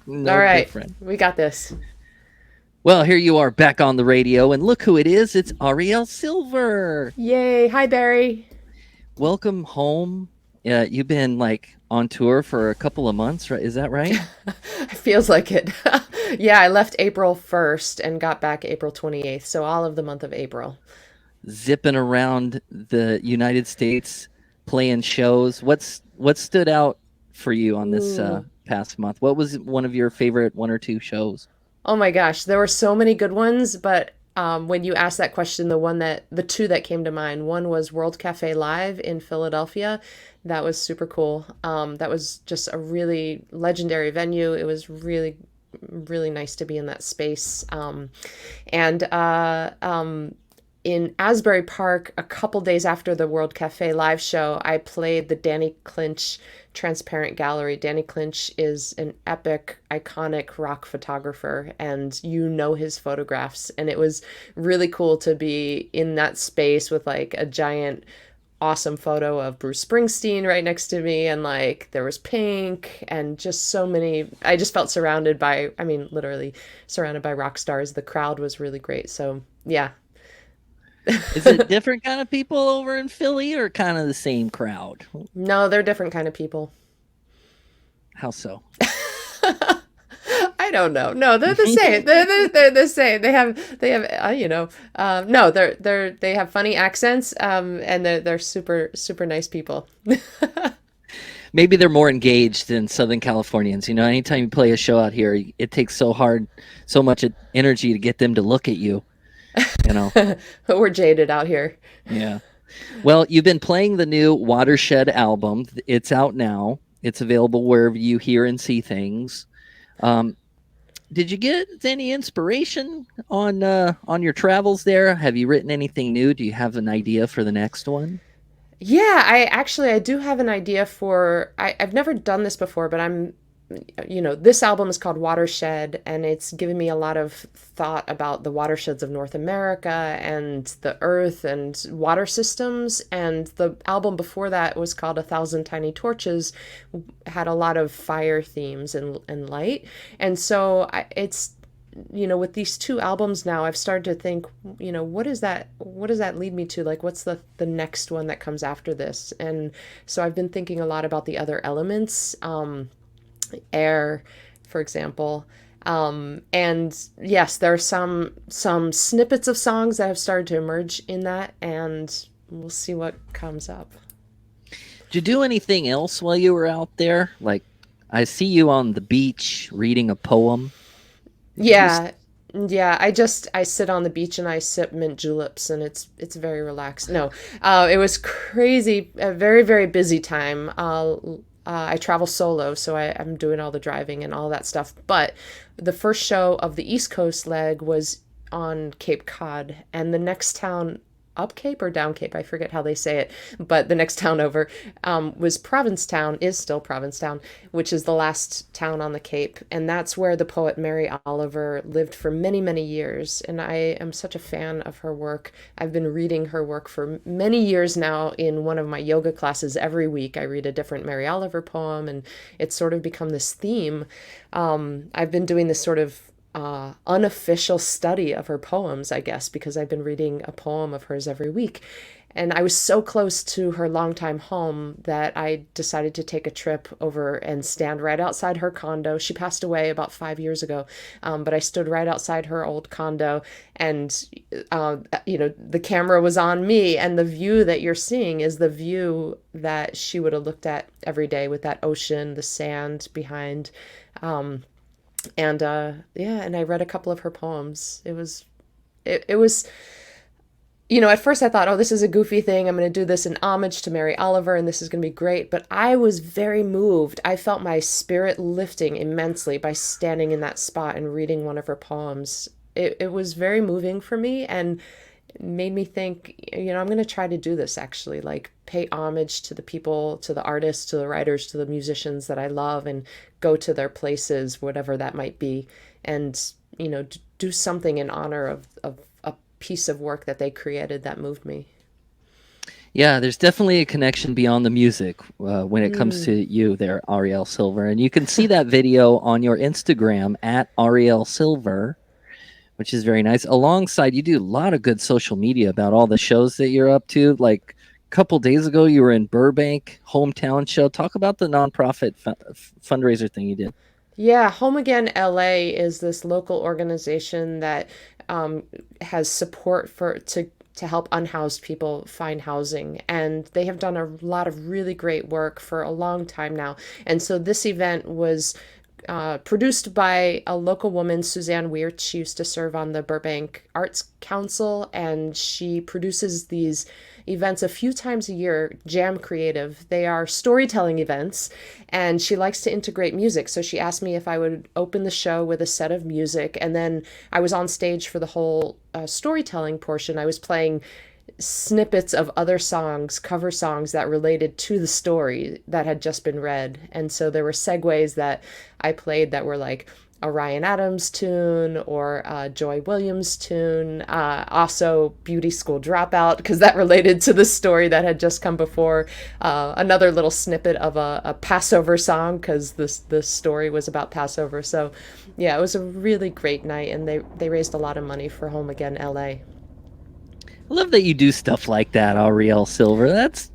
All No right, different. we got this. Well, here you are back on the radio, and look who it is. It's Arielle Silver. Yay. Hi, Barry. Welcome home. You've been like on tour for a couple of months, right? Is that right? It feels like it. Yeah, I left April 1st and got back April 28th, so all of the month of April. Zipping around the United States, playing shows. What stood out for you on this Ooh. past month? What was one of your favorite one or two shows? Oh my gosh, there were so many good ones, but when you asked that question, the two that came to mind, one was World Cafe Live in Philadelphia. That was super cool. That was just a really legendary venue. It was really nice to be in that space. And in Asbury Park, a couple days after the World Cafe live show, I played the Danny Clinch Transparent Gallery. Danny Clinch is an epic, iconic rock photographer, and you know his photographs. And it was really cool to be in that space with like a giant awesome photo of Bruce Springsteen right next to me, and like there was Pink and just so many. I just felt surrounded by, I mean, literally surrounded by rock stars. The crowd was really great. So, yeah. Is it different kind of people over in Philly or kind of the same crowd? No, they're different kind of people. How so? I don't know. No, they're the same. They're the same. No, they have funny accents, and they're super nice people. Maybe they're more engaged than Southern Californians. You know, anytime you play a show out here, it takes so much energy to get them to look at you. You know, We're jaded out here. yeah. Well, you've been playing the new Watershed album. It's out now. It's available wherever you hear and see things. Um, did you get any inspiration on your travels there? Have you written anything new? Do you have an idea for the next one? Yeah, I do have an idea for I've never done this before, but this album is called Watershed, and it's given me a lot of thought about the watersheds of North America and the earth and water systems. And the album before that was called A Thousand Tiny Torches, had a lot of fire themes and light. And so it's with these two albums now, I've started to think, what does that lead me to? Like, what's the next one that comes after this? And so I've been thinking a lot about the other elements, air, for example. And yes, there are some snippets of songs that have started to emerge in that, and we'll see what comes up. Did you do anything else while you were out there? Like, I see you on the beach reading a poem. Did you just Yeah, yeah. I sit on the beach and I sip mint juleps, and it's very relaxed. No, it was crazy, a very busy time. I travel solo, so I'm doing all the driving and all that stuff. But the first show of the East Coast leg was on Cape Cod, and the next town up Cape or down Cape, I forget how they say it, but the next town over was Provincetown, is still Provincetown, which is the last town on the Cape. And that's where the poet Mary Oliver lived for many years. And I am such a fan of her work. I've been reading her work for many years now in one of my yoga classes. Every week I read a different Mary Oliver poem, and it's sort of become this theme. I've been doing this sort of unofficial study of her poems, I guess, because I've been reading a poem of hers every week. And I was so close to her longtime home that I decided to take a trip over and stand right outside her condo. She passed away about 5 years ago, but I stood right outside her old condo, and the camera was on me, and the view that you're seeing is the view that she would have looked at every day with that ocean, the sand behind. And yeah, and I read a couple of her poems. It was at first I thought, oh, this is a goofy thing. I'm going to do this in homage to Mary Oliver, and this is going to be great. But I was very moved. I felt my spirit lifting immensely by standing in that spot and reading one of her poems. It was very moving for me, and made me think, I'm going to try to do this actually, like pay homage to the people, to the artists, to the writers, to the musicians that I love, and go to their places, whatever that might be, and, do something in honor of a piece of work that they created that moved me. Yeah, there's definitely a connection beyond the music when it comes Mm. to you there, Arielle Silver. And you can see that video on your Instagram at Arielle Silver, which is very nice. Alongside, you do a lot of good social media about all the shows that you're up to. Like a couple days ago, you were in Burbank, hometown show. Talk about the nonprofit fundraiser thing you did. Yeah, Home Again LA is this local organization that um, has support to help unhoused people find housing, and they have done a lot of really great work for a long time now. And so this event was produced by a local woman, Suzanne Weert. She used to serve on the Burbank Arts Council, and she produces these events a few times a year, Jam Creative. They are storytelling events, and she likes to integrate music. So she asked me if I would open the show with a set of music, and then I was on stage for the whole storytelling portion. I was playing snippets of other songs, cover songs that related to the story that had just been read. And so there were segues that I played that were like a Ryan Adams tune or a Joy Williams tune. Also, Beauty School Dropout, because that related to the story that had just come before. Another little snippet of a Passover song, because the story was about Passover. So, yeah, it was a really great night, and they raised a lot of money for Home Again LA. I love that you do stuff like that, Arielle Silver. This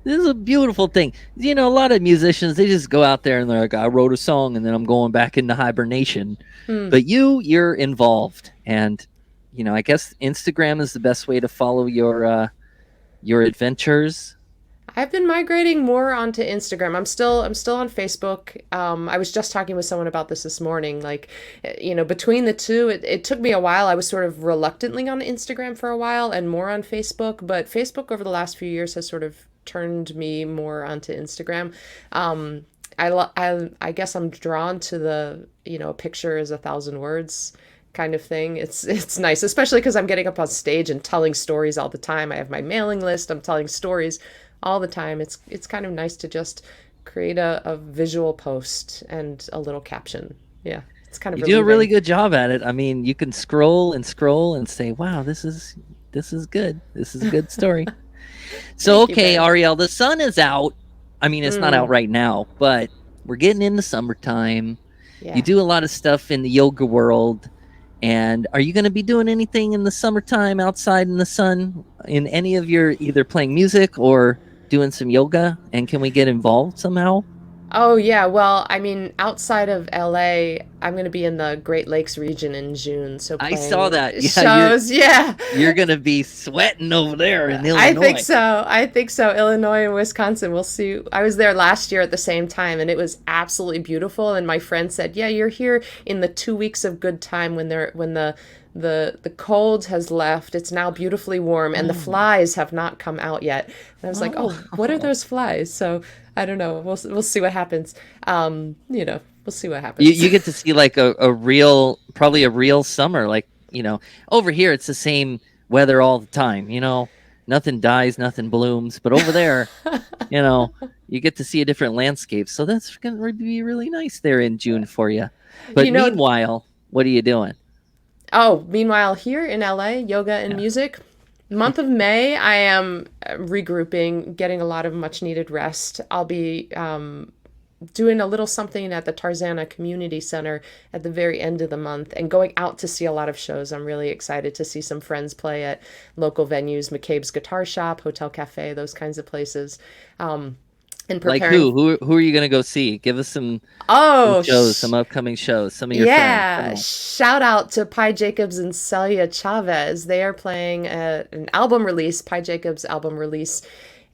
is a beautiful thing. You know, a lot of musicians they just go out there and they're like, I wrote a song and then I'm going back into hibernation. Hmm. But you're involved, and I guess Instagram is the best way to follow your adventures. I've been migrating more onto Instagram. I'm still on Facebook. I was just talking with someone about this morning. Like, between the two, it took me a while. I was sort of reluctantly on Instagram for a while and more on Facebook, but Facebook over the last few years has sort of turned me more onto Instagram. I guess I'm drawn to the a picture is a thousand words kind of thing. It's nice, especially because I'm getting up on stage and telling stories all the time. I have my mailing list. I'm telling stories all the time. It's kind of nice to just create a visual post and a little caption. Yeah, it's kind of You do a really relieving. good job at it. I mean, you can scroll and say, "Wow, this is good. This is a good story." So, Thank you, okay, Ben. Ariel, the sun is out. I mean, it's not out Mm, right now, but we're getting into summertime. You yeah. do a lot of stuff in the yoga world. And are you going to be doing anything in the summertime outside in the sun in any of your either playing music or doing some yoga? And can we get involved somehow? Oh yeah, well, I mean, outside of LA, I'm going to be in the Great Lakes region in June, so I saw playing that. Yeah, shows. Yeah. you're going to be sweating over there in I think Illinois. so. I think so. Illinois and Wisconsin. We'll see. I was there last year at the same time, and it was absolutely beautiful. And my friend said, "Yeah, you're here in the 2 weeks of good time when the cold has left. It's now beautifully warm, and the Oh, flies have not come out yet." And I was like, "Oh, what are oh. those flies?" So I don't know. We'll see what happens. We'll see what You happens. you get to see like a real, probably a real summer. Like, over here it's the same weather all the time. Nothing dies, nothing blooms. But over there, you know, you get to see a different landscape. So that's going to be really nice there in June for you. But you know. meanwhile, what are you doing? Oh, meanwhile, here in LA, yoga and Yeah. music. Month of May, I am regrouping, getting a lot of much needed rest. I'll be doing a little something at the Tarzana Community Center at the very end of the month and going out to see a lot of shows. I'm really excited to see some friends play at local venues, McCabe's Guitar Shop, Hotel Cafe, those kinds of places. Um, and Like preparing. who are you going to go see? Give us some Oh, shows, some upcoming shows, some of your friends. Come yeah, on. shout out to Pi Jacobs and Celia Chavez. They are playing an album release, Pi Jacobs album release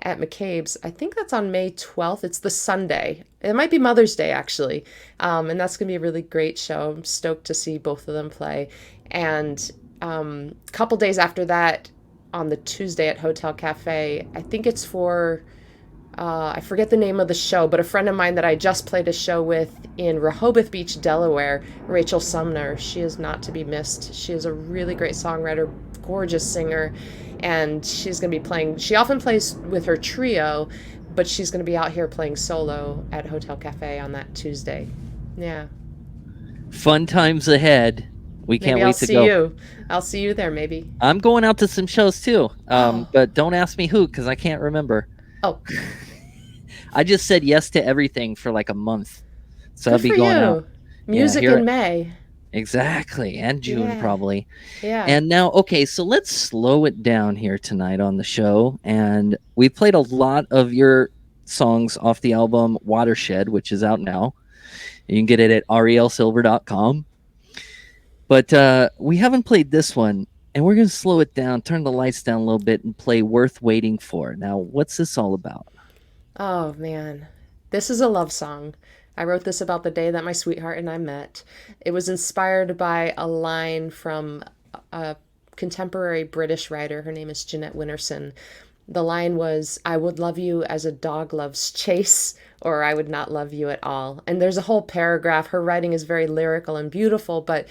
at McCabe's. I think that's on May 12th. It's the Sunday. It might be Mother's Day, actually. And that's going to be a really great show. I'm stoked to see both of them play. And a couple days after that, on the Tuesday at Hotel Cafe, I think it's for I forget the name of the show, but a friend of mine that I just played a show with in Rehoboth Beach, Delaware, Rachel Sumner. She is not to be missed. She is a really great songwriter, gorgeous singer, and she's going to be playing. She often plays with her trio, but she's going to be out here playing solo at Hotel Cafe on that Tuesday. Yeah. Fun times ahead. We can't Maybe I'll wait to see go. you. I'll see you there, maybe. I'm going out to some shows too, Oh, but don't ask me who because I can't remember. oh, I just said yes to everything for like a month, so I'll good be for going out. you. Yeah, Music here in May. exactly, and June Yeah, probably. yeah. And now, okay, so let's slow it down here tonight on the show. And we played a lot of your songs off the album Watershed, which is out now. You can get it at ariellesilver.com. But we haven't played this one, and we're going to slow it down, turn the lights down a little bit, and play Worth Waiting For. Now, what's this all about? Oh man, this is a love song. I wrote this about the day that my sweetheart and I met. It was inspired by a line from a contemporary British writer. Her name is Jeanette Winterson. The line was, I would love you as a dog loves chase, or I would not love you at all. And there's a whole paragraph. Her writing is very lyrical and beautiful, but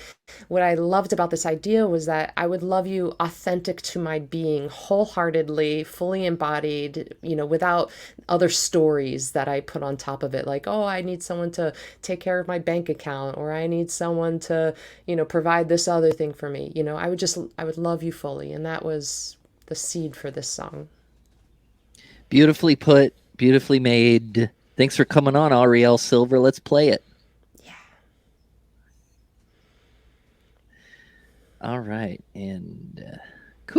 what I loved about this idea was that I would love you authentic to my being, wholeheartedly, fully embodied, without other stories that I put on top of it. Like, oh, I need someone to take care of my bank account, or I need someone to, provide this other thing for me. I would love you fully. And that was the seed for this song. Beautifully put, beautifully made. Thanks for coming on, Arielle Silver. Let's play it. Yeah. All right. And